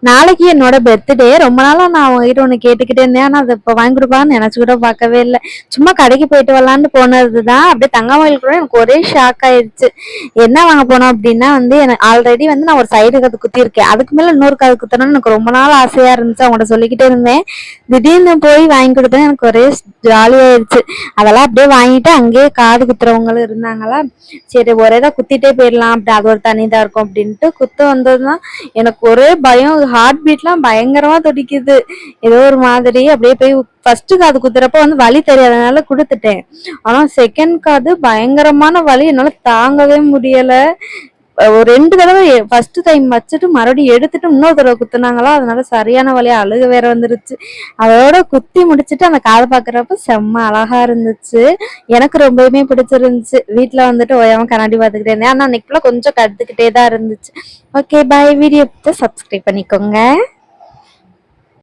நாளைக்கு என்னோட பர்த்டே. ரொம்ப நாளா நான் அவங்ககிட்ட ஒண்ணு கேட்டுக்கிட்டே இருந்தேன். ஆனா அதை இப்ப வாங்கி கொடுப்பான்னு நினைச்சு கூட பார்க்கவே இல்லை. சும்மா கடைக்கு போயிட்டு வரலான்னு போனதுதான். அப்படியே தங்கமயில் கூட எனக்கு ஒரே ஷாக் ஆயிடுச்சு. என்ன வாங்க போனோம் அப்படின்னா எனக்கு ஆல்ரெடி நான் ஒரு சைடு கது குத்தி இருக்கேன். அதுக்கு மேல இன்னொரு காது குத்தணும்னு எனக்கு ரொம்ப நாள் ஆசையா இருந்துச்சு. அவங்கள்ட்ட சொல்லிக்கிட்டே இருந்தேன். திடீர்னு போய் வாங்கி கொடுத்தேன். எனக்கு ஒரே ஜாலியாயிருச்சு. அதெல்லாம் அப்படியே வாங்கிட்டு அங்கேயே காது குத்துறவங்களும் இருந்தாங்களா. சரி ஒரே தான் குத்திட்டே போயிடலாம். அப்படி அது ஒரு தனிதான் இருக்கும் அப்படின்ட்டு குத்த வந்ததுதான். எனக்கு ஒரே பயம். ஹார்ட் பீட்லாம் பயங்கரமா துடிக்குது. ஏதோ ஒரு மாதிரி அப்படியே போய் ஃபர்ஸ்ட் காது குத்துறப்ப வலி தெரியாதனால குடுத்துட்டேன். ஆனா செகண்ட் காது பயங்கரமான வலி. என்னால தாங்கவே முடியல. ஒரு 2 தடவை ஃபர்ஸ்ட் டைம் வச்சுட்டு மறுபடியும் எடுத்துட்டு இன்னொரு தடவை குத்துனாங்களா. அதனால சரியான வலியா அழுக வேற வந்துருச்சு. அதோட குத்தி முடிச்சுட்டு அந்த காதை பாக்குறப்ப செம்ம அழகா இருந்துச்சு. எனக்கு ரொம்பவுமே பிடிச்சிருந்துச்சு. வீட்டுல ஓயாம கண்ணாடி பார்த்துக்கிட்டே இருந்தேன். ஆனா அன்னைக்குள்ள கொஞ்சம் கத்துக்கிட்டே தான் இருந்துச்சு. Okay bye. வீடியோ சப்ஸ்கிரைப் பண்ணிக்கோங்க.